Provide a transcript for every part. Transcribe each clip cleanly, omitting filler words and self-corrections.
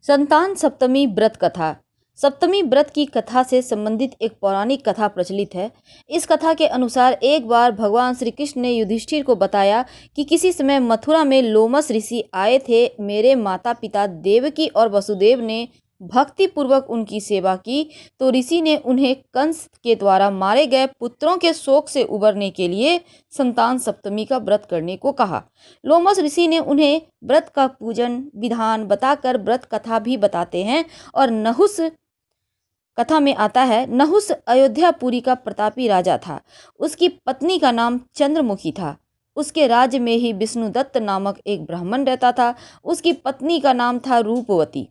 संतान सप्तमी व्रत कथा। सप्तमी व्रत की कथा से संबंधित एक पौराणिक कथा प्रचलित है। इस कथा के अनुसार एक बार भगवान श्री कृष्ण ने युधिष्ठिर को बताया कि किसी समय मथुरा में लोमस ऋषि आए थे। मेरे माता पिता देवकी और वसुदेव ने भक्ति पूर्वक उनकी सेवा की, तो ऋषि ने उन्हें कंस के द्वारा मारे गए पुत्रों के शोक से उबरने के लिए संतान सप्तमी का व्रत करने को कहा। लोमस ऋषि ने उन्हें व्रत का पूजन विधान बताकर व्रत कथा भी बताते हैं। और नहुस कथा में आता है, नहुस अयोध्यापुरी का प्रतापी राजा था। उसकी पत्नी का नाम चंद्रमुखी था। उसके राज्य में ही विष्णुदत्त नामक एक ब्राह्मण रहता था। उसकी पत्नी का नाम था रूपवती।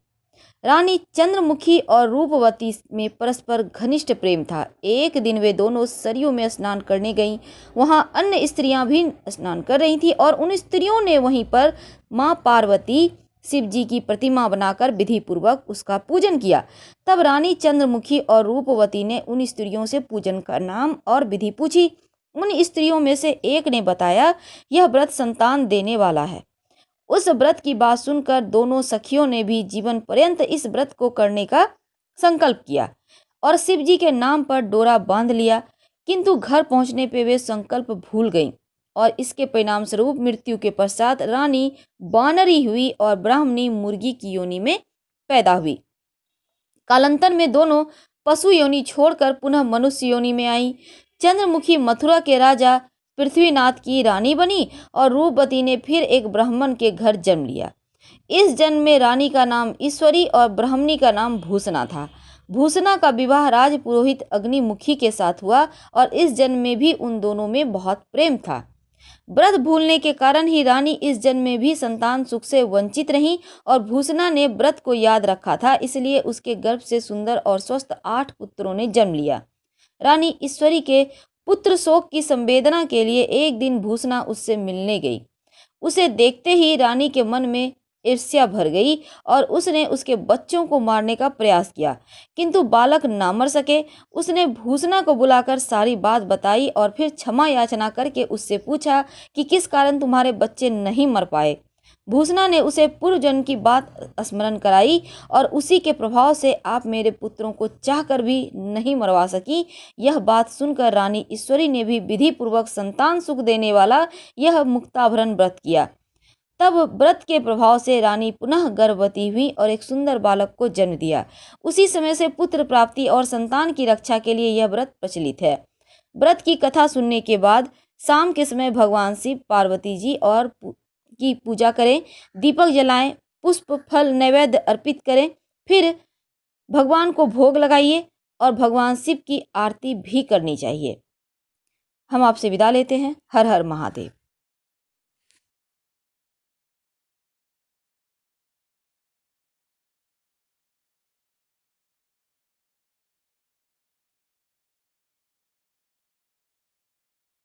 रानी चंद्रमुखी और रूपवती में परस्पर घनिष्ठ प्रेम था। एक दिन वे दोनों सरयू में स्नान करने गईं। वहां अन्य स्त्रियां भी स्नान कर रही थीं और उन स्त्रियों ने वहीं पर मां पार्वती शिव जी की प्रतिमा बनाकर विधि पूर्वक उसका पूजन किया। तब रानी चंद्रमुखी और रूपवती ने उन स्त्रियों से पूजन का नाम और विधि पूछी। उन स्त्रियों में से एक ने बताया, यह व्रत संतान देने वाला है। उस व्रत की बात सुनकर दोनों सखियों ने भी जीवन पर्यंत इस व्रत को करने का संकल्प किया और शिव जी के नाम पर डोरा बांध लिया। किंतु घर पहुंचने पे वे संकल्प भूल गईं और इसके परिणाम स्वरूप मृत्यु के पश्चात रानी बानरी हुई और ब्राह्मणी मुर्गी की योनि में पैदा हुई। कालांतर में दोनों पशु योनि छोड़कर पुनः मनुष्य योनि में आई। चंद्रमुखी मथुरा के राजा पृथ्वीनाथ की रानी बनी और रूपवती ने फिर एक ब्राह्मण के घर जन्म लिया। इस जन्म में रानी का नाम ईश्वरी और ब्राह्मणी का नाम भूषणा था। भूषणा का विवाह राज पुरोहित अग्निमुखी के साथ हुआ और इस जन्म में भी उन दोनों में बहुत प्रेम था। व्रत भूलने के कारण ही रानी इस जन्म में भी संतान सुख से वंचित रही और भूषणा ने व्रत को याद रखा था, इसलिए उसके गर्भ से सुंदर और स्वस्थ 8 पुत्रों ने जन्म लिया। रानी ईश्वरी के पुत्र शोक की संवेदना के लिए एक दिन भूषणा उससे मिलने गई। उसे देखते ही रानी के मन में ईर्ष्या भर गई और उसने उसके बच्चों को मारने का प्रयास किया, किंतु बालक ना मर सके। उसने भूषणा को बुलाकर सारी बात बताई और फिर क्षमा याचना करके उससे पूछा कि किस कारण तुम्हारे बच्चे नहीं मर पाए। भूषणा ने उसे पूर्व जन्म की बात स्मरण कराई और उसी के प्रभाव से आप मेरे पुत्रों को चाहकर भी नहीं मरवा सकी। यह बात सुनकर रानी ईश्वरी ने भी विधि पूर्वक संतान सुख देने वाला यह मुक्ताभरण व्रत किया। तब व्रत के प्रभाव से रानी पुनः गर्भवती हुई और एक सुंदर बालक को जन्म दिया। उसी समय से पुत्र प्राप्ति और संतान की रक्षा के लिए यह व्रत प्रचलित है। व्रत की कथा सुनने के बाद शाम के समय भगवान शिव पार्वती जी और की पूजा करें, दीपक जलाएं, पुष्प फल नैवेद्य अर्पित करें, फिर भगवान को भोग लगाइए और भगवान शिव की आरती भी करनी चाहिए। हम आपसे विदा लेते हैं। हर हर महादेव।